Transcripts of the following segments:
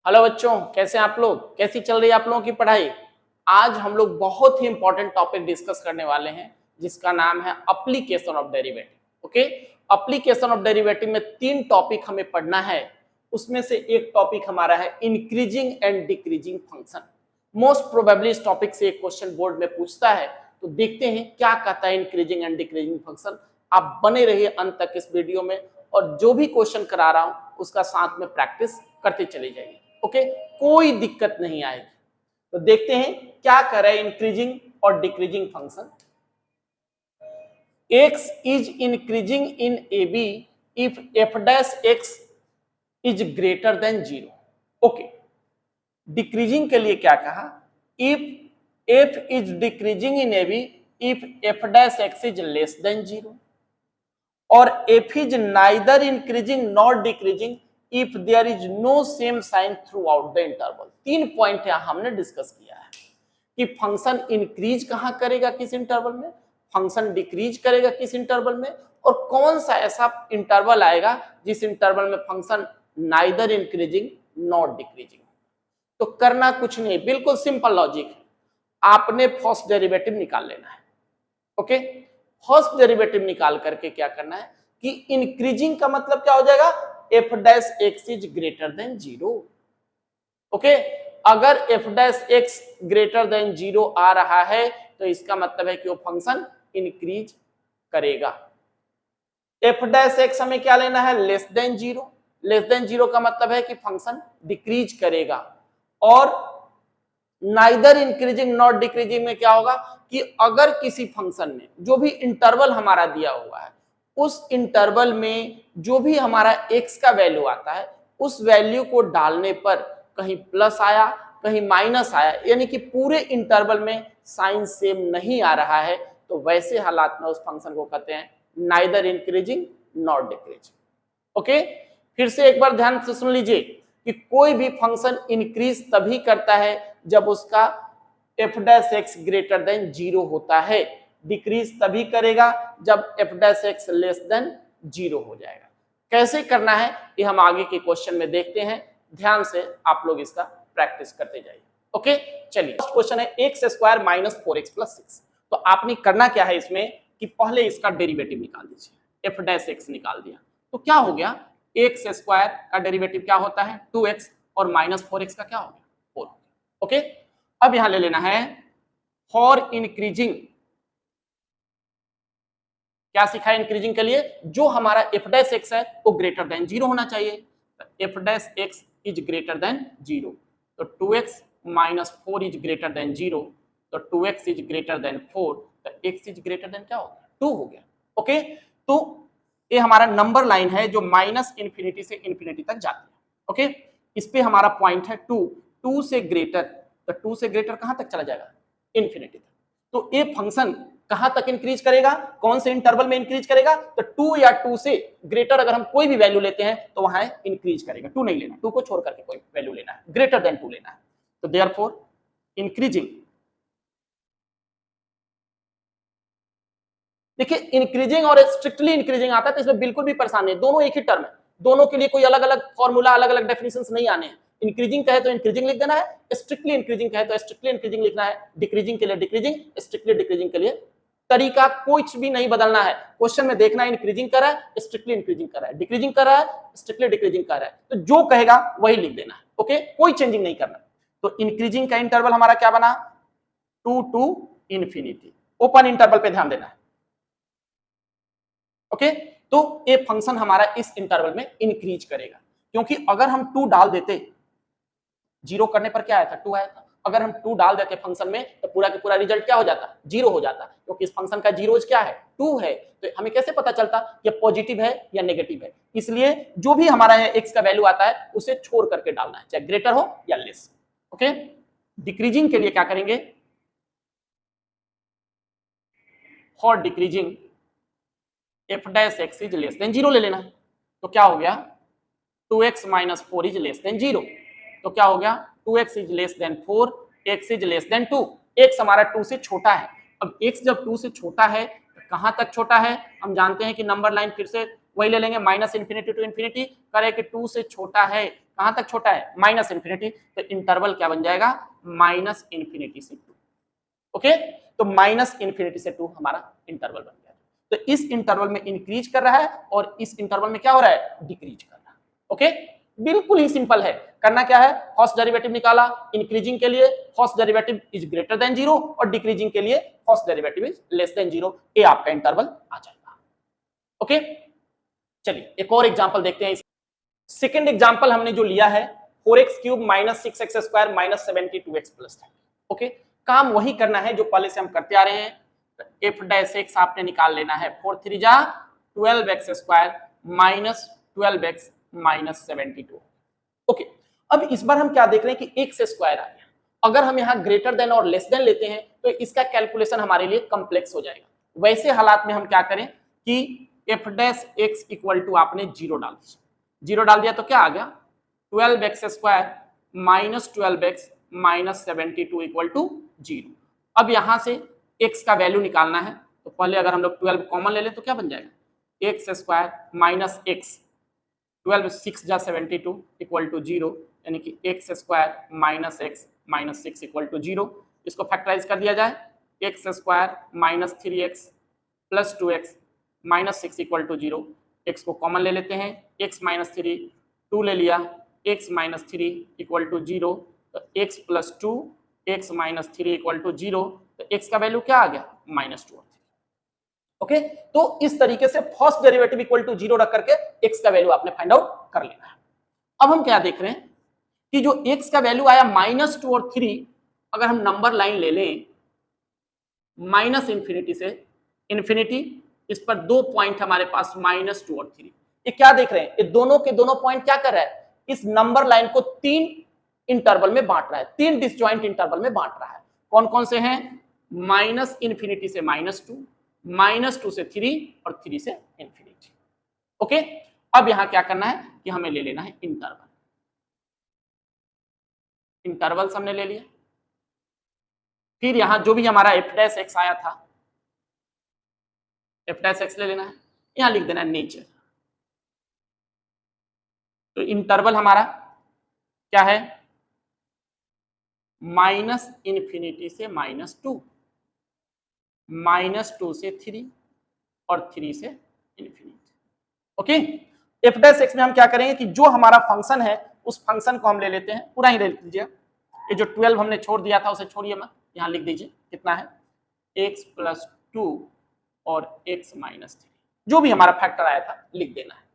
Hello बच्चों, कैसे हैं आप लोग? कैसी चल रही है आप लोगों की पढ़ाई? आज हम लोग बहुत ही इंपॉर्टेंट टॉपिक डिस्कस करने वाले हैं जिसका नाम है application of derivative. Okay, application of derivative में 3 टॉपिक हमें पढ़ना है। उसमें से एक टॉपिक हमारा है increasing and decreasing function. Most probably इस टॉपिक से एक क्वेश्चन बोर्ड में पूछता है, तो देखते हैं क्या कहता है इंक्रीजिंग एंड डिक्रीजिंग फंक्शन। आप बने रहिए अंत तक इस वीडियो में, और जो भी क्वेश्चन करा रहा हूं उसका साथ में प्रैक्टिस करते चले जाइए। ओके, कोई दिक्कत नहीं आएगी। तो देखते हैं क्या करे इंक्रीजिंग और decreasing function. x is increasing in ab if f dash x is greater than 0। Okay, decreasing के लिए क्या कहा? If f is decreasing in ab if f dash x is less than 0, और f is neither increasing not decreasing if there is no same sign throughout the interval. 3 point यहां हमने discuss किया है कि function increase कहां करेगा, किस interval में, फंक्शन डिक्रीज करेगा किस इंटरवल में, और कौन सा ऐसा इंटरवल आएगा जिस इंटरवल में function neither increasing not decreasing. तो करना कुछ नहीं, बिल्कुल सिंपल लॉजिक है। आपने फर्स्ट डेरिवेटिव निकाल लेना है। ओके, फर्स्ट डेरिवेटिव निकाल करके क्या करना है कि इंक्रीजिंग का मतलब क्या हो जाएगा, f dash x is greater than 0। Okay, अगर f dash x greater than 0 आ रहा है तो इसका मतलब है कि वो फंक्शन इंक्रीज करेगा। f डैश x हमें क्या लेना है, लेस देन 0। लेस देन 0 का मतलब है कि फंक्शन डिक्रीज करेगा। और नाइदर इंक्रीजिंग नॉट डिक्रीजिंग में क्या होगा कि अगर किसी फंक्शन में जो भी इंटरवल हमारा दिया हुआ है उस इंटरवल में जो भी हमारा x का वैल्यू आता है उस वैल्यू को डालने पर कहीं प्लस आया कहीं माइनस आया, यानी कि पूरे इंटरवल में साइन सेम नहीं आ रहा है, तो वैसे हालात में उस फंक्शन को कहते हैं neither increasing not decreasing. Okay, फिर से एक बार ध्यान से सुन लीजिए कि कोई भी फंक्शन इंक्रीज तभी करता है जब उसका f dash x greater than 0 होता है, डिक्रीज तभी करेगा जब f dash x less than 0 हो जाएगा। कैसे करना है ये हम आगे के क्वेश्चन में देखते हैं, ध्यान से आप लोग इसका प्रैक्टिस करते जाइए। ओके, चलिए फर्स्ट क्वेश्चन है x square minus 4x plus 6। तो आपने करना क्या है इसमें कि पहले इसका डेरिवेटिव निकाल दीजिए। f डैश x निकाल दिया तो क्या हो गया, x स्क्वायर का डेरिवेटिव क्या होता है 2x, और माइनस 4x का क्या हो गया 4। ओके, अब यहां ले लेना है फॉर इंक्रीजिंग। क्या सीखा है इंक्रीजिंग के लिए, जो हमारा f डैश x है वो ग्रेटर देन 0 होना चाहिए। f dash x is greater than 0, तो 2x minus 4 is greater than 0, तो 2x इज ग्रेटर देन 4, तो x इज ग्रेटर देन क्या हो गया 2 हो गया। ओके, तो ये हमारा नंबर लाइन है जो माइनस इंफिनिटी से इंफिनिटी तक जाती है। ओके, इस पे हमारा पॉइंट है 2, 2 से ग्रेटर, तो 2 से ग्रेटर कहां तक चला जाएगा, इंफिनिटी तक। तो ये फंक्शन कहां तक इंक्रीज करेगा, कौन से इंटरवल में इंक्रीज करेगा, तो 2 या 2 से ग्रेटर अगर हम कोई भी वैल्यू लेते हैं तो वहां इंक्रीज करेगा। 2 नहीं लेना, 2 को छोड़ करके कोई वैल्यू लेना है, ग्रेटर देन 2 लेना है। तो देयरफॉर इंक्रीजिंग, देखिए इंक्रीजिंग और स्ट्रिक्टली इंक्रीजिंग आता है तो इसमें बिल्कुल भी परेशान नहीं, दोनों एक ही टर्म है, दोनों के लिए कोई अलग अलग फॉर्मूला अलग अलग डेफिनेशंस नहीं आने हैं। इंक्रीजिंग कहे तो इंक्रीजिंग लिख देना है, स्ट्रिक्टली इंक्रीजिंग कहे तो स्ट्रिक्टली इंक्रीजिंग लिखना है, डिक्रीजिंग के लिए डिक्रीजिंग, स्ट्रिक्टली डिक्रीजिंग के लिए तरीका कुछ भी नहीं बदलना है। क्वेश्चन में देखना है इंक्रीजिंग कर रहा है, स्ट्रिक्टली इंक्रीजिंग कर रहा है, डिक्रीजिंग कर रहा है, स्ट्रिक्टली डिक्रीजिंग कर रहा है, तो जो कहेगा वही लिख देना है। ओके, कोई चेंजिंग नहीं करना। तो इंक्रीजिंग का इंटरवल हमारा क्या बना 2 टू इंफिनिटी, ओपन इंटरवल पे ध्यान देना है। ओके, तो ये फंक्शन हमारा इस इंटरवल में इंक्रीज करेगा, क्योंकि अगर हम 2 डाल देते, 0 करने पर क्या आया था 2 आया था, अगर हम 2 डाल देते फंक्शन में तो पूरा का पूरा रिजल्ट क्या हो जाता 0 हो जाता, क्योंकि इस फंक्शन का जीरोज क्या है 2 है। तो हमें कैसे पता चलता कि पॉजिटिव है या नेगेटिव है, इसलिए जो भी हमारा है x का वैल्यू आता है उसे छोड़ करके डालना है, चाहे ग्रेटर हो या लेस। ओके, डिक्रीजिंग के लिए क्या करेंगे, for decreasing f dash x is less than 0 ले लेना है। तो क्या हो गया 2x minus 4 is less than 0, तो क्या हो गया 2x is less then 4, x is less then 2, x हमारा 2 से छोटा है। अब x जब 2 से छोटा है तो कहां तक छोटा है, हम जानते हैं कि नंबर लाइन फिर से वही ले लेंगे, माइनस इंफिनिटी टू इंफिनिटी, करे कि 2 से छोटा है कहां तक छोटा है, माइनस इन्फिनिटी, तो इंटरवल क्या बन जाएगा, माइनस इन्फिनिटी से 2। ओके, तो माइनस इन्फिनिटी से 2 हमारा इंटरवल बन गया। तो इस इंटरवल में इंक्रीज कर रहा है और इस इंटरवल में क्या हो रहा है, डिक्रीज कर रहा है। ओके, बिल्कुल ही सिंपल है। करना क्या है, फर्स्ट डेरिवेटिव निकाला, इंक्रीजिंग के लिए first derivative is greater than 0 और डिक्रीजिंग के लिए first derivative is less than 0, ये आपका इंटरवल आ जाएगा। ओके, चलिए एक और एग्जांपल देखते हैं। सेकंड एग्जांपल हमने जो लिया है 4x³ - 6x² - 72x + 10। ओके, काम वही करना है जो पहले से हम करते आ रहे हैं। f' आपने निकाल लेना है, 4 3 जा 12x² - 12x - 72। ओके, अब इस बार हम क्या देख रहे हैं कि x स्क्वायर आ गया। अगर हम यहाँ ग्रेटर देन और लेस देन लेते हैं तो इसका कैलकुलेशन हमारे लिए कॉम्प्लेक्स हो जाएगा। वैसे हालात में हम क्या करें कि f' इक्वल टू आपने 0 डाल दीजिए। 0 डाल दिया तो क्या आ गया, 12x² - 12x - 72 इक्वल टू 0। अब यहां से x का वैल्यू निकालना है, तो पहले अगर हम लोग 12 कॉमन ले लें तो क्या बन जाएगा, x² - x, 12 6 जा 72 इक्वल टू 0, यानी कि x² - x - 6 इक्वल टू 0। इसको फैक्टराइज कर दिया जाए, x² - 3x + 2x - 6 equal to 0। x को कॉमन ले लेते हैं, x - 3 2 ले लिया, x - 3 इक्वल टू 0, तो x + 2 x - 3 इक्वल टू 0, तो x का वैल्यू क्या आ गया, -2। ओके, तो इस तरीके से फर्स्ट डेरिवेटिव इक्वल टू 0 रख करके x का वैल्यू आपने फाइंड आउट कर लेना है। अब हम क्या देख रहे हैं कि जो x का वैल्यू आया -2 और 3, अगर हम नंबर लाइन ले लें माइनस इन्फिनिटी से इन्फिनिटी, इस पर 2 पॉइंट हमारे पास -2 और 3, ये क्या देख रहे हैं, ये दोनों के दोनों पॉइंट क्या कर रहा है, इस नंबर लाइन को 3 इंटरवल में बांट रहा है, 3 डिसजॉइंट इंटरवल में बांट रहा है। कौन कौन से हैं, -इन्फिनिटी से -2, -2 से 3 और 3 से इन्फिनिटी। ओके, अब यहां क्या करना है कि हमें ले लेना है इंटरवल। इंटरवल्स हमने ले लिया, फिर यहां जो भी हमारा f' आया था, f' ले लेना है, यहां लिख देना है नेचर। तो इंटरवल हमारा क्या है, -इन्फिनिटी से -2, -2 से 3 और 3 से इन्फिनिटी। ओके, f' में हम क्या करेंगे कि जो हमारा फंक्शन है उस फंक्शन को हम ले लेते हैं, पूरा ही ले लीजिए। ये जो 12 हमने छोड़ दिया था उसे छोड़िए मत, यहां लिख दीजिए कितना है, x + 2 और x - 3, जो भी हमारा फैक्टर आया था लिख देना है।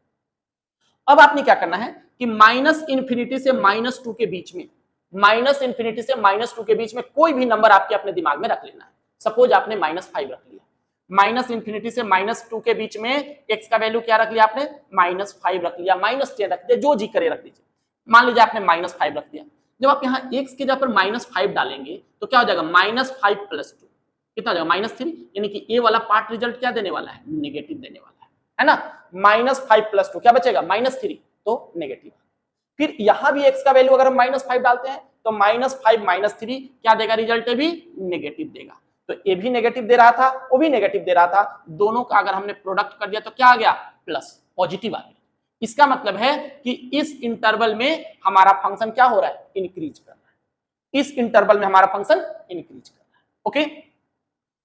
अब आपने क्या करना है कि -इन्फिनिटी से -2 के बीच में, -इन्फिनिटी से -2 के बीच में कोई भी नंबर आपके अपने दिमाग में रख लेना है। सपोज आपने -5 रख लिया, -इन्फिनिटी से -2 के बीच में x का वैल्यू क्या रख लिया आपने, -5 रख लिया, -10 रख दिया, जो जी करे रख लीजिए। मान लीजिए आपने -5 रख दिया, जब आप यहाँ x के जगह पर -5 डालेंगे तो क्या हो जाएगा, -5 + 2 कितना हो जाएगा, -3, यानी कि ए वाला पार्ट रिजल्ट क्या देने वाला है, नेगेटिव देने वाला है ना। -5 + 2 क्या बचेगा, -3, तो नेगेटिव। फिर यहां भी x का वैल्यू अगर हम -5 डालते हैं तो -5 - 3 क्या देगा, रिजल्ट भी नेगेटिव देगा। तो ये भी नेगेटिव दे रहा था, वो भी नेगेटिव दे रहा था, दोनों का अगर हमने प्रोडक्ट कर दिया तो क्या आ गया, प्लस, पॉजिटिव आ गया। इसका मतलब है कि इस इंटरवल में हमारा फंक्शन क्या हो रहा है, इंक्रीज कर रहा है। इस इंटरवल में हमारा फंक्शन इंक्रीज कर रहा है। ओके,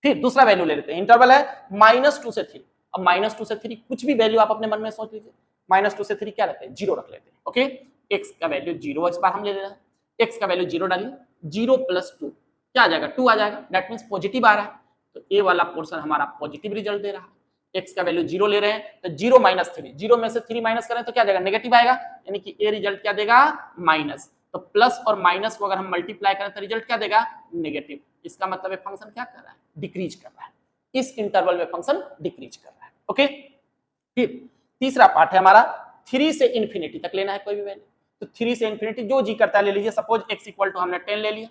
फिर दूसरा वैल्यू ले लेते हैं, इंटरवल है -2 से 3। अब -2 से 3 कुछ भी वैल्यू आप अपने मन में सोच लीजिए, -2 से 3 क्या रखते हैं, 0 रख लेते हैं। ओके, x का वैल्यू 0 इस बार हम ले लेना है, x का वैल्यू 0 डालिए, 0 + 2 क्या आ जाएगा, 2 आ जाएगा, दैट मींस पॉजिटिव आ रहा है, तो ए वाला पोर्शन हमारा पॉजिटिव रिजल्ट दे रहा है। x का वैल्यू 0 ले रहे हैं तो 0 - 3, 0 में से 3 माइनस करें तो क्या जाएगा, नेगेटिव आएगा, यानी कि ए रिजल्ट क्या देगा, माइनस। तो प्लस और माइनस को अगर हम मल्टीप्लाई करें तो रिजल्ट क्या देगा, नेगेटिव। इसका मतलब है फंक्शन क्या कर रहा है, डिक्रीज कर रहा है, इस इंटरवल में फंक्शन डिक्रीज कर रहा है। ओके, फिर तीसरा पार्ट है हमारा 3 से इन्फिनिटी तक लेना है कोई भी वैल्यू, तो 3 से इन्फिनिटी जो जी करता है ले लीजिए। सपोज x इक्वल टू हमने 10 ले लिया,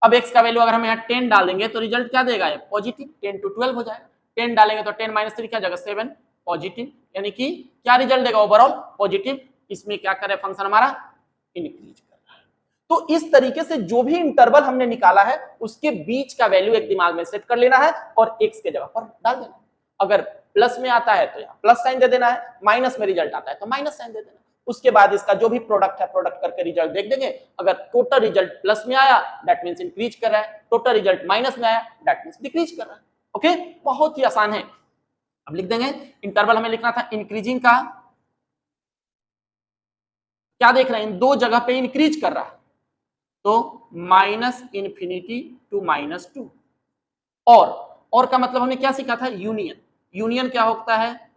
अब x का वैल्यू अगर हम यहाँ 10 डाल देंगे तो रिजल्ट क्या देगा, पॉजिटिव, 10 to 12 हो जाएगा। 10 डालेंगे तो 10 - 3 क्या जाएगा, 7, पॉजिटिव, यानी कि क्या रिजल्ट देगा, ओवरऑल पॉजिटिव। इसमें क्या करे फंक्शन हमारा, इंक्रीज कर रहा है। तो इस तरीके से जो भी इंटरवल हमने निकाला है उसके बीच का वैल्यू एक दिमाग में सेट कर लेना है और x के जगह पर डाल देना। अगर प्लस में आता है तो यहाँ प्लस साइन दे देना है, माइनस में रिजल्ट आता है तो माइनस साइन दे देना। उसके बाद इसका जो भी प्रोडक्ट है प्रोडक्ट करके रिजल्ट देख देंगे। अगर टोटल रिजल्ट प्लस में आया दैट मींस इंक्रीज कर रहा है, टोटल रिजल्ट माइनस में आया दैट मींस डिक्रीज कर रहा है। ओके, बहुत ही आसान है। अब लिख देंगे इंटरवल हमें लिखना था इंक्रीजिंग का, क्या देख रहे हैं इन दो जगह पे इंक्रीज कर रहा है, तो माइनस इन्फिनिटी टू -2। और का मतलब हमने क्या सीखा था, यूनियन। यूनियन क्या होता है,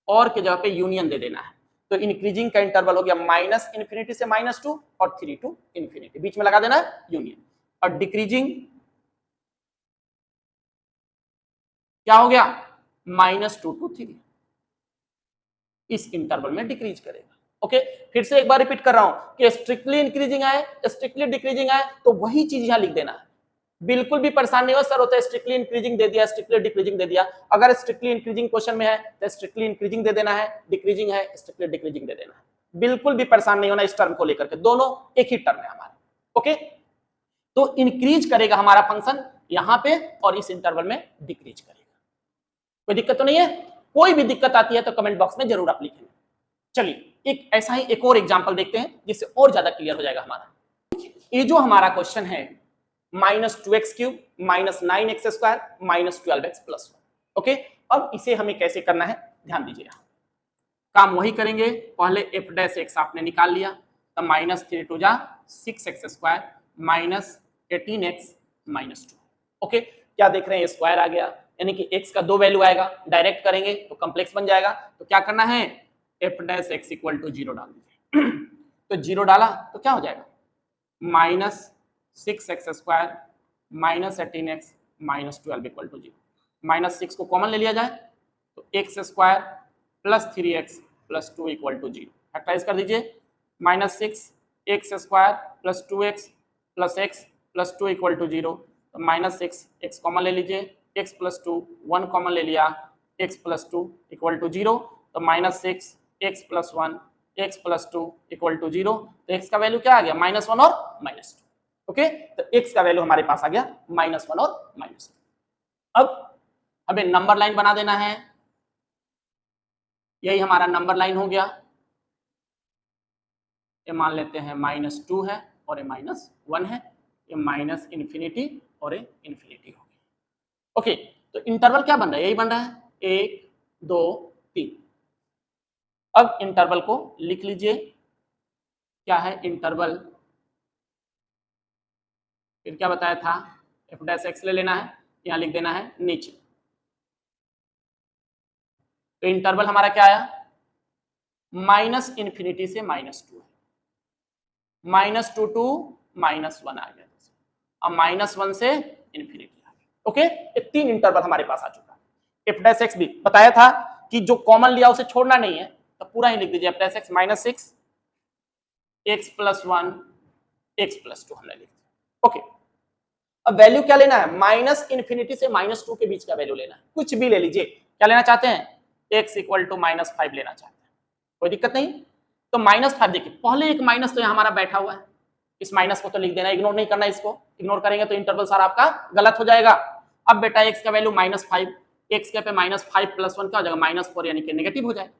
और के जगह पे यूनियन दे देना है। तो इंक्रीजिंग का इंटरवल हो गया माइनस इन्फिनिटी से -2 और 3 टू इन्फिनिटी, बीच में लगा देना है यूनियन। और डिक्रीजिंग क्या हो गया, -2 टू 3, इस इंटरवल में डिक्रीज करेगा। ओके, फिर से एक बार रिपीट कर रहा हूं कि स्ट्रिक्टली इंक्रीजिंग आए स्ट्रिक्टली डिक्रीजिंग आए तो वही चीज यहां लिख देना है। बिल्कुल भी परेशान नहीं हो सर, होता है स्ट्रिक्टली इंक्रीजिंग दे दिया स्ट्रिक्टली डिक्रीजिंग दे दिया। अगर स्ट्रिक्टली इंक्रीजिंग क्वेश्चन में है तो स्ट्रिक्टली इंक्रीजिंग दे देना है, डिक्रीजिंग है स्ट्रिक्टली डिक्रीजिंग दे देना है। बिल्कुल भी परेशान नहीं होना इस टर्म को लेकर के, दोनों एक ही टर्म है हमारा। ओके, तो इंक्रीज करेगा हमारा फंक्शन यहां पे और इस इंटरवल में डिक्रीज करेगा। कोई दिक्कत तो नहीं है? कोई भी दिक्कत आती है तो कमेंट बॉक्स में जरूर आप लिखेंगे। चलिए एक ऐसा ही एक और एग्जांपल देखते हैं जिससे और ज्यादा क्लियर हो जाएगा हमारा। ये जो हमारा क्वेश्चन है -2x³ -9x² -12x+1। ओके, अब इसे हमें कैसे करना है ध्यान दीजिए। काम वही करेंगे, पहले f' आपने निकाल लिया, तो -3 2 6x² -18x -2। ओके, क्या देख रहे हैं स्क्वायर आ गया, यानी कि x का 2 वैल्यू आएगा, डायरेक्ट करेंगे तो कॉम्प्लेक्स बन जाएगा। तो क्या करना है, f' = 0 डाल दीजिए। तो 0 डाला तो क्या हो जाएगा, -6x² -18x -12 = 0। -6 को कॉमन ले लिया जाए तो x² + 3x + 2 = 0। फैक्टराइज कर दीजिए, -6 x² + 2x + x + 2 = 0। तो -6 x कॉमन ले लीजिए, x + 2 1 कॉमन ले लिया, x + 2 = 0। तो -6 x + 1 x + 2 = 0। तो x का वैल्यू क्या आ गया, -1 और -2। ओके, तो x का वैल्यू हमारे पास आ गया -1 और -2। अब हमें नंबर लाइन बना देना है, यही हमारा नंबर लाइन हो गया। ये मान लेते हैं -2 है और ये -1 है, ये -इन्फिनिटी और ये इन्फिनिटी हो गया। ओके, तो इंटरवल क्या बन रहा है, यही बन रहा है 1 2 3। अब इंटरवल को लिख लीजिए, क्या है इंटरवल, फिर क्या बताया था, f' ले लेना है, यहां लिख देना है नीचे। तो इंटरवल हमारा क्या आया, -इन्फिनिटी से -2 है, -2 टू -1 आ गया, अब -1 से इन्फिनिटी आ गया। ओके, ये 3 इंटरवल हमारे पास आ चुका है। f' भी बताया था कि जो कॉमन लिया उसे छोड़ना नहीं है, तो पूरा ही लिख दीजिए f' -6 x + 1 x + 2 हमने लिख दिया। ओके, अब वैल्यू क्या लेना है, -इन्फिनिटी से -2 के बीच का वैल्यू लेना है, कुछ भी ले लीजिए। क्या लेना चाहते हैं, x = -5 लेना चाहते हैं, कोई दिक्कत नहीं। तो -5 देखिए, पहले एक माइनस तो यहाँ हमारा बैठा हुआ है, इस माइनस को तो लिख देना, इग्नोर नहीं करना, इसको इग्नोर करेंगे तो इंटरवल सारा आपका गलत हो जाएगा। अब बेटा x का वैल्यू -5, x के पे -5 + 1 क्या हो जाएगा, -4, यानी कि नेगेटिव हो जाएगा।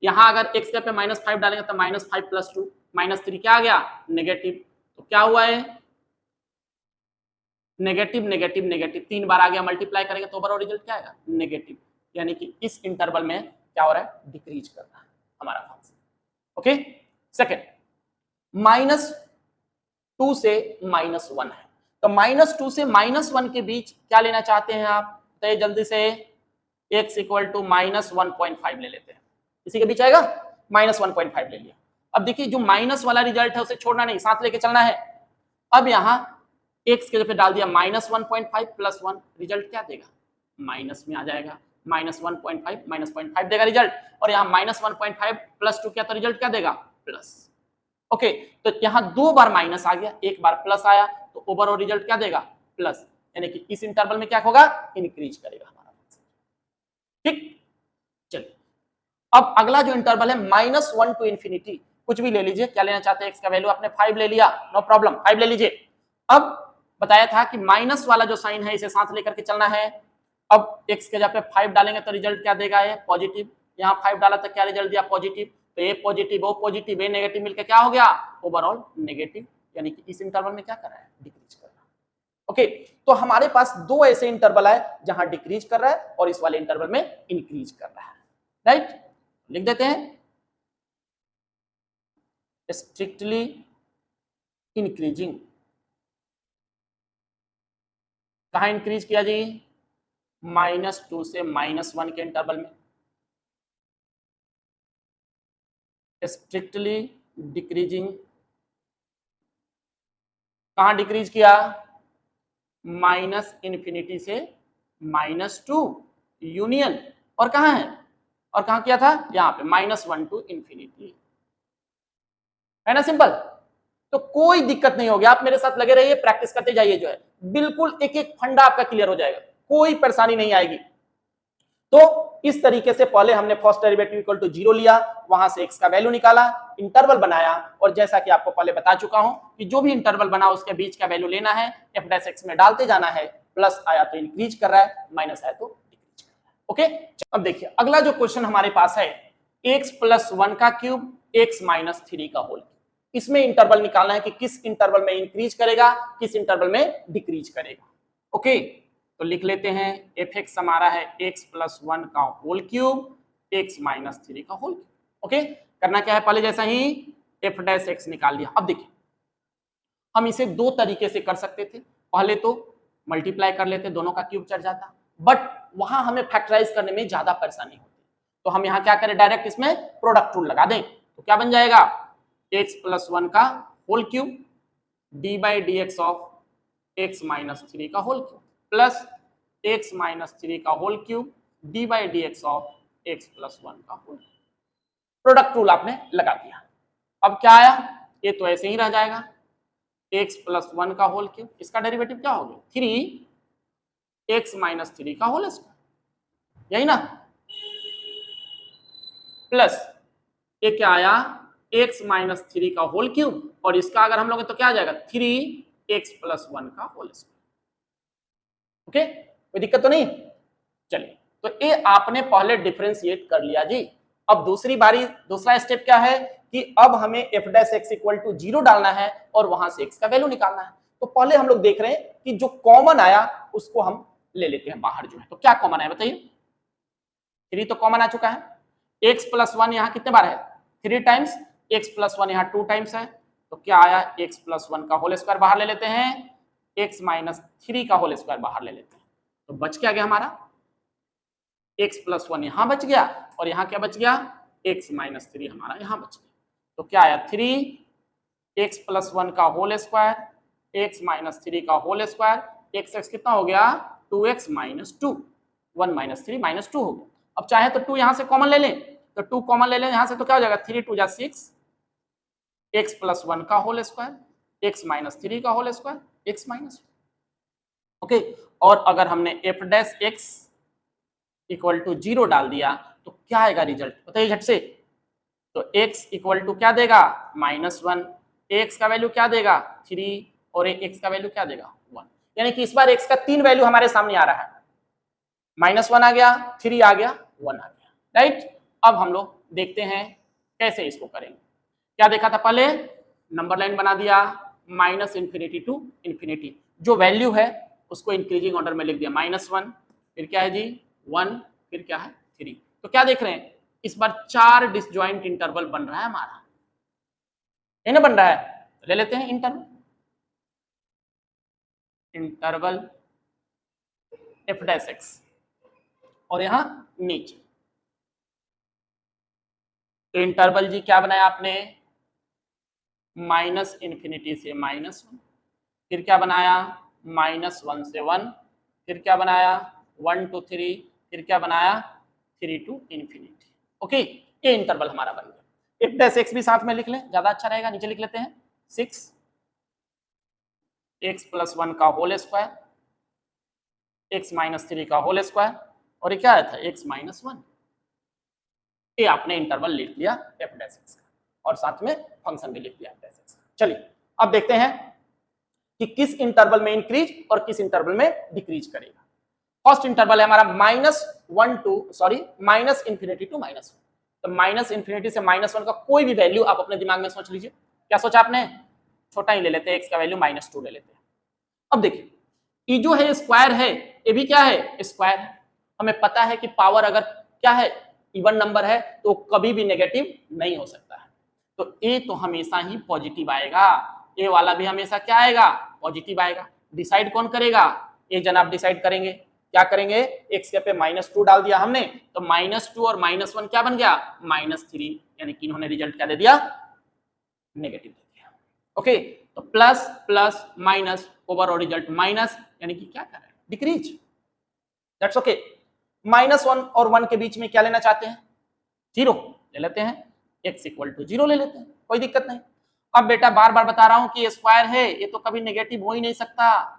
यहाँ अगर x के पे -5 डालेंगे तो -5 + 2 -3 क्या आ गया, नेगेटिव। तो क्या हुआ है, नेगेटिव नेगेटिव नेगेटिव 3 बार आ गया, मल्टीप्लाई करेंगे तो ओवरऑल रिजल्ट क्या आएगा, नेगेटिव। यानी कि इस इंटरवल में क्या हो रहा है, डिक्रीज कर रहा है हमारा फंक्शन। ओके, सेकंड -2 से -1 है, तो -2 से -1 के बीच क्या लेना चाहते हैं आप, तो ये जल्दी से x = -1.5 ले लेते हैं, इसी के बीच आएगा, -1.5 ले लिया। अब देखिए जो माइनस वाला रिजल्ट है उसे छोड़ना नहीं, साथ लेके चलना है। अब यहाँ x के जगह डाल दिया -1.5 + 1, रिजल्ट क्या देगा, माइनस में आ जाएगा, -1.5 -0.5 देगा रिजल्ट, और यहाँ -1.5 + 2 क्या, तो रिजल्ट क्या देगा, प्लस। ओके, तो यहाँ 2 बार माइनस आ गया, 1 बार प्लस आया, तो ओवरऑल रिजल्ट क्या देगा, प्लस। यानी कि इस इंटरवल में क्या होगा, इंक्रीज करेगा हमारा फंक्शन। ठीक, चलिए अब अगला जो इंटरवल है -1 टू इन्फिनिटी, कुछ भी ले लीजिए, क्या लेना चाहते हैं, x का वैल्यू आपने 5 ले लिया, नो प्रॉब्लम, 5 ले लीजिए। अब बताया था कि माइनस वाला जो साइन है इसे साथ लेकर के चलना है। अब x के जगह पे 5 डालेंगे तो रिजल्ट क्या देगा, ये पॉजिटिव, यहाँ 5 डाला तो क्या रिजल्ट दिया, पॉजिटिव। तो ए पॉजिटिव ओ पॉजिटिव ए नेगेटिव मिलकर क्या हो गया, ओवरऑल नेगेटिव, यानी कि इस इंटरवल में क्या कर रहा है, डिक्रीज कर रहा है। ओके, तो हमारे पास दो ऐसे इंटरवल है जहां डिक्रीज कर रहा है और इस वाले इंटरवल में इंक्रीज कर रहा है, राइट। लिख देते हैं स्ट्रिक्टली इंक्रीजिंग। कहां इंक्रीज किया जी, -2 से -1 के इंटरवल में। स्ट्रिक्टली डिक्रीजिंग कहां डिक्रीज किया, -∞ से -2 यूनियन, और कहां है, और कहां किया था, यहां पे -1 टू इंफिनिटी, है ना, सिंपल। तो कोई दिक्कत नहीं होगी, आप मेरे साथ लगे रहिए, प्रैक्टिस करते जाइए, जो है बिल्कुल एक एक फंडा आपका क्लियर हो जाएगा, कोई परेशानी नहीं आएगी। तो इस तरीके से पहले हमने फर्स्ट डेरिवेटिव इक्वल टू 0 लिया, वहां से x का वैल्यू निकाला, इंटरवल बनाया, और जैसा कि आपको पहले बता चुका हूं कि जो भी इंटरवल बना उसके बीच का वैल्यू लेना है, f' में डालते जाना है, प्लस आया तो इंक्रीज कर रहा है, माइनस आया तो डिक्रीज कर रहा है। ओके, अब देखिए अगला जो क्वेश्चन हमारे पास है, x+1 का क्यूब x-3 का होल। इसमें इंटरवल निकालना है कि किस इंटरवल में इंक्रीज करेगा, किस इंटरवल में डिक्रीज करेगा। ओके, तो लिख लेते हैं f(x) हमारा है x+1 का होल क्यूब x-3 का होल क्यूब। ओके, करना क्या है, पहले जैसा ही f' निकाल लिया। अब देखिए हम इसे दो तरीके से कर सकते थे, पहले तो मल्टीप्लाई कर लेते, दोनों का क्यूब चढ़ जाता, बट वहां हमें फैक्टराइज करने में ज्यादा परेशानी होती, तो हम यहाँ क्या करें, डायरेक्ट इसमें प्रोडक्ट रूल लगा दें। तो क्या बन जाएगा, x+1 का whole cube d/dx of x-3 का होल क्यूब प्लस x-3 का whole cube d/dx of x+1 का होल क्यूब। प्रोडक्ट रूल आपने लगा दिया। अब क्या आया, ये तो ऐसे ही रह जाएगा, x+1 का होल क्यूब, इसका डेरिवेटिव क्या हो गया, 3x-3 का होल स्क्वायर, यही ना, प्लस ये क्या आया, x-3 का होल क्यूब, और इसका अगर हम लोग तो क्या आ जाएगा, 3x+1 का होल स्क्वायर। ओके, कोई दिक्कत तो नहीं। चलिए, तो ये आपने पहले डिफरेंशिएट कर लिया जी। अब दूसरा स्टेप क्या है कि अब हमें f' इक्वल टू 0 डालना है और वहां से x का वैल्यू निकालना है। तो पहले हम लोग देख रहे हैं कि जो कॉमन आया उसको हम ले लेते हैं बाहर, जो है तो क्या कॉमन आया बताइए, 3 तो कॉमन आ चुका है, x+1 यहाँ कितने बार है, 3 टाइम्स, x+1 यहाँ 2 टाइम्स है, तो क्या आया, x+1 का होल स्क्वायर बाहर ले लेते हैं, x-3 का होल स्क्वायर बाहर ले लेते हैं, तो बच क्या गया हमारा, x+1 यहां बच गया, और यहां क्या बच गया, x-3 हमारा यहां बच गया। तो क्या आया, 3x+1 का होल स्क्वायर x-3 का होल स्क्वायर, x कितना हो गया, 2x - 2, 1 - 3 - 2 हो गया। अब चाहे तो 2 यहां से कॉमन ले लें, तो 2 कॉमन ले लें यहां से, तो क्या हो जाएगा, 3 2 जा 6, x+1 का होल स्क्वायर x-3 का होल स्क्वायर x-1। ओके, और अगर हमने f' इक्वल टू 0 डाल दिया तो क्या आएगा रिजल्ट बताइए झट से, तो x इक्वल टू क्या देगा, -1, x का वैल्यू क्या देगा, 3, और x का वैल्यू क्या देगा, 1, यानी कि इस बार x का 3 वैल्यू हमारे सामने आ रहा है, -1 आ गया, 3 आ गया, 1 आ गया, राइट। अब हम लोग देखते हैं कैसे इसको करेंगे। क्या देखा था पहले, नंबर लाइन बना दिया, -∞ टू ∞, जो वैल्यू है उसको इंक्रीजिंग ऑर्डर में लिख दिया, -1, फिर क्या है जी 1, फिर क्या है 3। तो क्या देख रहे हैं, इस बार 4 डिसजॉइंट इंटरवल बन रहा है हमारा, है ना, बन रहा है। ले लेते हैं इंटरवल f', और यहां नीचे तो इंटरवल जी क्या बनाया आपने, -∞ से -1, फिर क्या बनाया, -1 से 1, फिर क्या बनाया, 1 to 3, फिर क्या बनाया, 3 to ∞। ओके, ये इंटरवल हमारा बन गया। f' भी साथ में लिख लें, ज्यादा अच्छा रहेगा, नीचे लिख लेते हैं 6x+1 का होल स्क्वायर x-3 का होल स्क्वायर, और ये क्या आया था, x-1। ये आपने इंटरवल लिख लिया f' का, और साथ में फंक्शन भी लिख दिया f'। चलिए अब देखते हैं कि किस इंटरवल में इंक्रीज और किस इंटरवल में डिक्रीज करेगा। फर्स्ट इंटरवल है हमारा -∞ टू -1, तो माइनस इन्फिनिटी से -1 का कोई भी वैल्यू आप अपने दिमाग में सोच लीजिए। क्या सोचा आपने? छोटा ही ले लेते हैं, x का वैल्यू -2 ले लेते हैं। अब देखिए ये जो है स्क्वायर है, ये भी क्या है? स्क्वायर है। हमें पता है कि पावर अगर क्या है, इवन नंबर है, तो कभी भी नेगेटिव नहीं हो सकता है। तो ए तो हमेशा ही पॉजिटिव आएगा, ए वाला भी हमेशा क्या आएगा? पॉजिटिव आएगा। डिसाइड कौन करेगा? ए जनाब डिसाइड करेंगे। क्या करेंगे? एक्स के पे -2 डाल दिया हमने, तो -2 और -1 क्या बन गया? -3, यानी कि इन्होंने रिजल्ट क्या दे दिया? नेगेटिव दे दिया। ओके, तो plus plus minus, overall result minus, यानी कि क्या कर रहे हैं? डिक्रीज। That's okay. -1 और 1 के बीच में क्या लेना चाहते हैं? 0 ले लेते हैं, x = 0 ले लेते हैं, कोई दिक्कत नहीं। अब बेटा बार बार बता रहा हूं कि ये स्क्वायर है, ये तो कभी नेगेटिव हो ही नहीं सकता,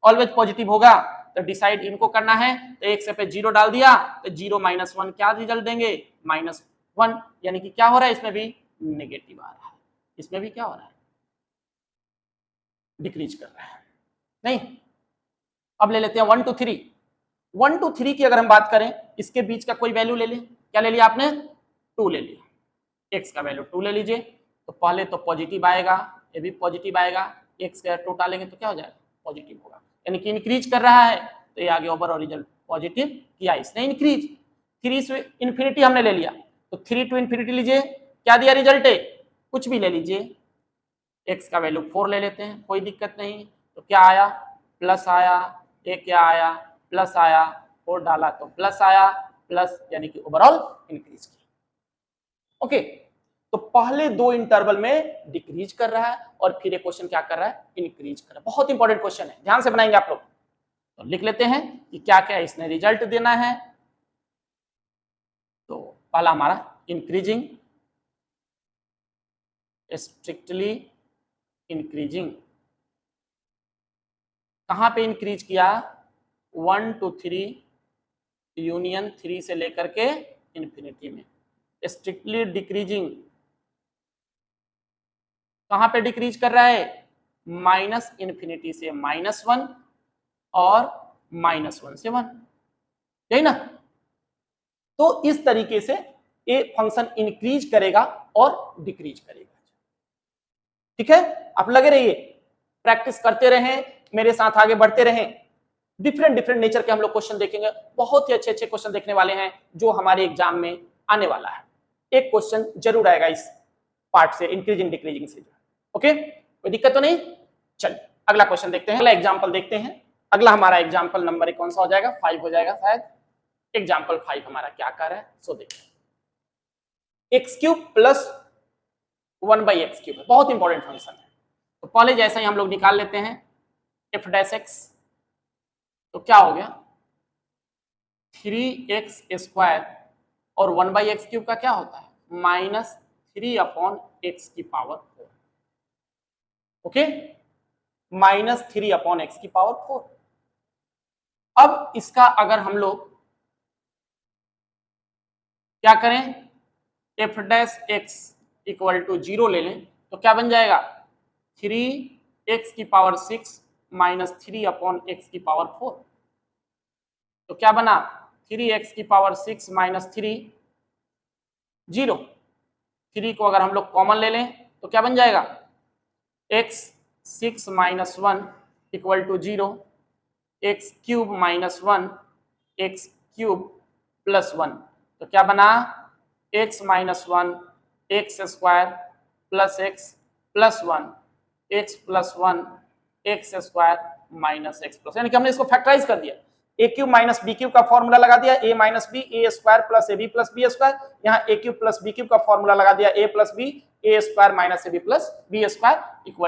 ऑलवेज पॉजिटिव होगा। तो डिसाइड इनको करना है, तो x पे 0 डाल दिया, तो 0 - 1 क्या रिजल्ट देंगे? -1, यानी कि क्या हो रहा है? इसमें भी नेगेटिव आ रहा है, इसमें भी क्या हो रहा है? डिक्रीज कर रहा है। नहीं, अब ले लेते हैं 1 to 3। 1 to 3 की अगर हम बात करें, इसके बीच का कोई वैल्यू ले लें। क्या ले लिया आपने? 2 ले लिया। x का वैल्यू 2 ले लीजिए, तो पहले तो पॉजिटिव आएगा, ये भी पॉजिटिव आएगा, x का 2 डालेंगे तो क्या हो जाएगा? पॉजिटिव होगा, यानी कि इंक्रीज कर रहा है। तो ये आगे ओवरऑल रिजल्ट पॉजिटिव किया इसने, इंक्रीज। 3 से इन्फिनिटी हमने ले लिया, तो 3 to इन्फिनिटी लीजिए, क्या दिया रिजल्ट है? कुछ भी ले लीजिए। x का वैल्यू 4 ले लेते हैं, कोई दिक्कत नहीं। तो क्या आया? प्लस आया। ये क्या आया? प्लस आया। 4 डाला तो प्लस आया, प्लस, यानी कि ओवरऑल इंक्रीज किया। ओके, तो पहले 2 इंटरवल में डिक्रीज कर रहा है और फिर ये क्वेश्चन क्या कर रहा है? इंक्रीज कर रहा है। बहुत इंपॉर्टेंट क्वेश्चन है, ध्यान से बनाएंगे आप लोग। तो लिख लेते हैं कि क्या क्या इसने रिजल्ट देना है। तो पहला हमारा इंक्रीजिंग, स्ट्रिक्टली इंक्रीजिंग। कहां पे इंक्रीज किया? 1 to 3 यूनियन 3 से लेकर के इंफिनिटी में। स्ट्रिक्टली डिक्रीजिंग कहां पे डिक्रीज कर रहा है? -इन्फिनिटी से -1 और -1 से 1, यही ना? तो इस तरीके से ये फंक्शन इंक्रीज करेगा और डिक्रीज करेगा। ठीक है, आप लगे रहिए, प्रैक्टिस करते रहें, मेरे साथ आगे बढ़ते रहें। डिफरेंट नेचर के हम लोग क्वेश्चन देखेंगे, बहुत ही अच्छे अच्छे क्वेश्चन देखने वाले हैं जो हमारे एग्जाम में आने वाला है। एक क्वेश्चन जरूर आएगा इस पार्ट से, इंक्रीजिंग डिक्रीजिंग से। ओके, कोई दिक्कत तो नहीं? चलिए अगला क्वेश्चन देखते हैं, अगला एग्जाम्पल देखते हैं। अगला हमारा एग्जाम्पल नंबर कौन सा हो जाएगा? 5 हो जाएगा शायद। एग्जाम्पल 5 हमारा क्या कर रहा है, सो देखते हैं। x³ + 1/x³ बहुत इंपॉर्टेंट फंक्शन है। तो पहले जैसा ही हम लोग निकाल लेते हैं f'(x), तो क्या हो गया? 3x² और 1/x³ का क्या होता है? -3/x⁴। Okay, -3/x⁴। अब इसका अगर हम लोग क्या करें? f'(x) = 0 ले लें, तो क्या बन जाएगा? 3x⁶ - 3/x⁴। तो क्या बना? 3x⁶ - 3, 0। 3 को अगर हम लोग कॉमन ले लें तो क्या बन जाएगा? x6 - 1 = 0, x³ - 1, x³ + 1। तो क्या बना? x - 1 x² + x + 1 x + 1 x² - x +, यानी कि हमने इसको फैक्टराइज कर दिया। a³ - b³ का फॉर्मूला लगा दिया, a - b a² + ab + b²। यहाँ a³ + b³ का फॉर्मूला लगा दिया, a + b a² - ab + b² =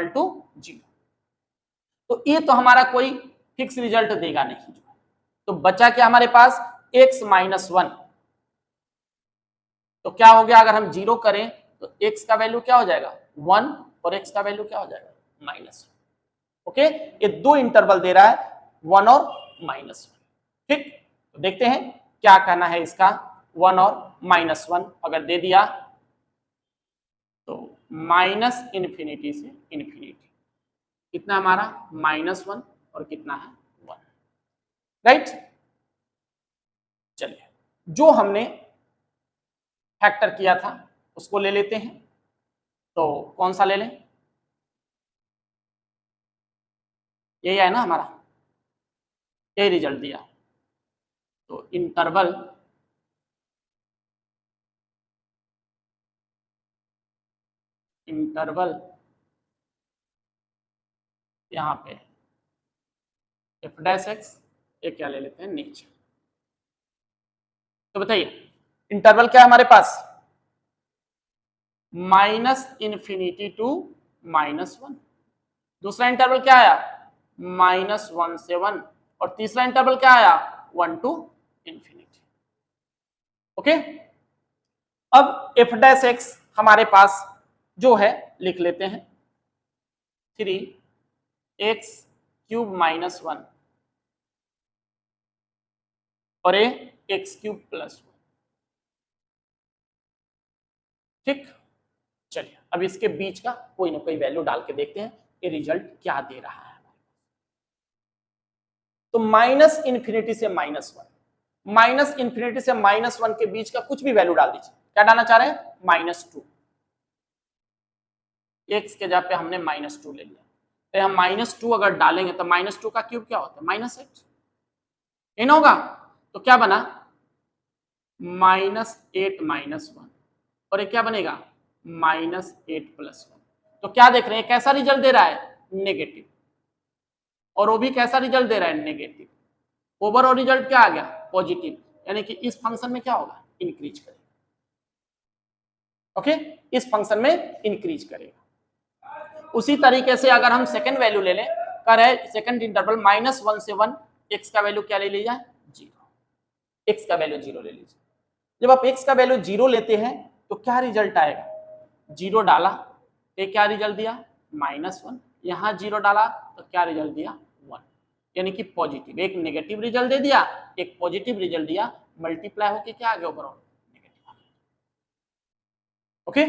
0। तो ये तो हमारा कोई फिक्स रिजल्ट देगा नहीं। तो बचा क्या हमारे पास? x - 1। तो क्या हो गया? अगर हम 0 करें तो x का वैल्यू क्या हो जाएगा? 1 और x का वैल्यू क्या हो जाएगा? -1। ओके, ये 2 इंटरवल दे रहा है, 1 और -1। ठीक, तो देखते हैं क्या कहना है इसका। 1 और -1 अगर दे दिया तो -इन्फिनिटी से इन्फिनिटी, कितना हमारा? -1 और कितना है? 1। राइट, चलिए जो हमने फैक्टर किया था उसको ले लेते हैं। तो कौन सा ले लें, यही है ना हमारा, यही रिजल्ट दिया। तो इंटरवल यहाँ पे एफ डैश एक्स, ये क्या ले लेते हैं, नेचर। तो बताइए इंटरवल क्या है हमारे पास, -∞ टू -1। दूसरा इंटरवल क्या आया, -1 से 1। और तीसरा इंटरवल क्या आया, 1 टू इंफिनिटी। ओके, अब एफ डैश एक्स हमारे पास जो है लिख लेते हैं 3x³ -1 और ये x³ +1। ठीक, चलिए अब इसके बीच का कोई ना कोई वैल्यू डाल के देखते हैं ये रिजल्ट क्या दे रहा है। तो -∞ से -1, -∞ से -1 के बीच का कुछ भी वैल्यू डाल दीजिए। क्या डालना चाह रहे हैं, -2। x के जगह पे हमने -2 ले लिया। तो हम -2 अगर डालेंगे तो -2 का क्यूब क्या होता है, -8 इन होगा। तो क्या बना, -8 -1 और ये क्या बनेगा, -8 +1। तो क्या देख रहे हैं, कैसा रिजल्ट दे रहा है, नेगेटिव। और वो भी कैसा रिजल्ट दे रहा है, नेगेटिव। ओवरऑल रिजल्ट क्या आ गया, पॉजिटिव। यानी कि इस फंक्शन में क्या होगा, इंक्रीज करेगा। ओके, इस फंक्शन में इंक्रीज करेगा। उसी तरीके से अगर हम सेकंड वैल्यू ले लें, कर है सेकंड इंटरवल -1 से 1, x का वैल्यू क्या ले लीजिए, 0। x का वैल्यू 0 ले लीजिए। जब आप x का वैल्यू 0 लेते हैं तो क्या रिजल्ट आएगा, 0 डाला तो क्या रिजल्ट दिया, -1। यहां 0 डाला तो क्या रिजल्ट दिया, 1। यानी कि पॉजिटिव, एक नेगेटिव रिजल्ट दे दिया, एक पॉजिटिव रिजल्ट दिया, मल्टीप्लाई होके क्या आ गया, ओवरऑल नेगेटिव। ओके,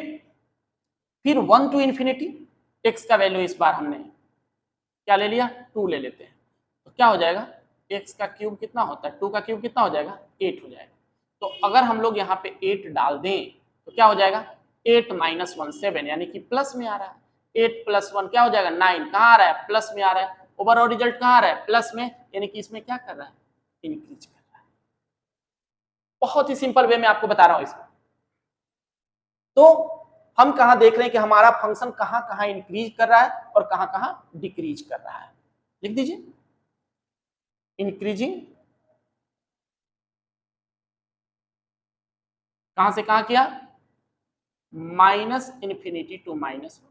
फिर 1 टू इंफिनिटी, x का वैल्यू इस बार हमने क्या ले लिया, 2 ले लेते हैं। तो क्या हो जाएगा, x का क्यूब कितना होता है, 2 का क्यूब कितना हो जाएगा, 8 हो जाएगा। तो अगर हम लोग यहाँ पे 8 डाल दें तो क्या हो जाएगा, 8 - 1 7, यानी कि प्लस में आ रहा है। 8 + 1 क्या हो जाएगा, 9। कहाँ आ रहा है, प्लस में आ रहा है। ओवरऑल रिजल्ट कहाँ आ रहा है, प्लस में। यानी कि इसमें क्या कर रहा है, इंक्रीज कर रहा है। बहुत ही सिंपल वे में आपको बता रहा हूं इसको। तो हम कहां देख रहे हैं कि हमारा फंक्शन कहां कहां इंक्रीज कर रहा है और कहां कहां डिक्रीज कर रहा है। लिख दीजिए, इंक्रीजिंग कहां से कहां किया, -∞ टू -1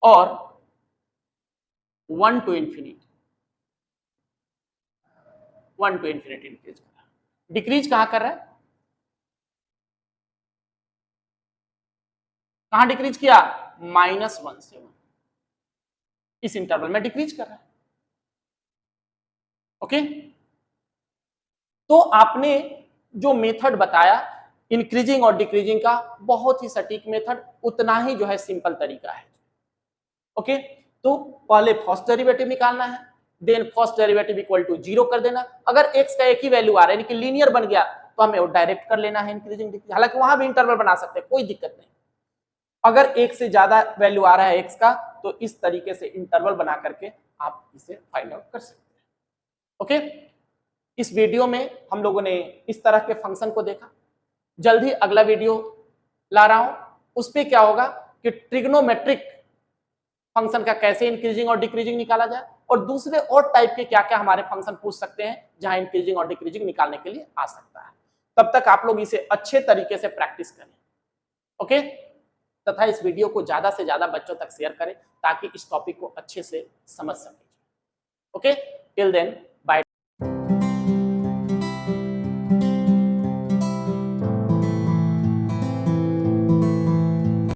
और 1 to infinity, 1 to infinity increase कर रहा है। डिक्रीज कहां कर रहा है, कहां डिक्रीज किया, -1 से 1, इस इंटरवल में डिक्रीज कर रहा है। ओके, तो आपने जो मेथड बताया इंक्रीजिंग और डिक्रीजिंग का, बहुत ही सटीक मेथड, उतना ही जो है सिंपल तरीका है। ओके, तो पहले फर्स्ट डेरिवेटिव निकालना है, then first derivative equal to 0 कर देना। अगर x का एक ही वैल्यू आ रहा है, यानी कि लीनियर बन गया, तो हमें वो डायरेक्ट कर लेना है इंक्रीजिंग डिक्रीजिंग। हालांकि वहां भी इंटरवल बना सकते हैं, कोई दिक्कत नहीं। अगर एक से ज्यादा वैल्यू आ रहा है x का, तो इस तरीके से इंटरवल बना करके आप इसे फाइंड आउट कर सकते हैं। ओके, इस वीडियो में हम लोगों ने इस तरह के फंक्शन को देखा। जल्द ही अगला वीडियो ला रहा हूं, उस पे क्या होगा कि ट्रिग्नोमेट्रिक फंक्शन का कैसे इंक्रीजिंग और डिक्रीजिंग निकाला जाए, और दूसरे और टाइप के क्या क्या हमारे फंक्शन पूछ सकते हैं जहां इंक्रीजिंग और डिक्रीजिंग निकालने के लिए आ सकता है। तब तक आप लोग इसे अच्छे तरीके से प्रैक्टिस करें। ओके, तथा इस वीडियो को ज्यादा से ज्यादा बच्चों तक शेयर करें ताकि इस टॉपिक को अच्छे से समझ सकें। Okay, till then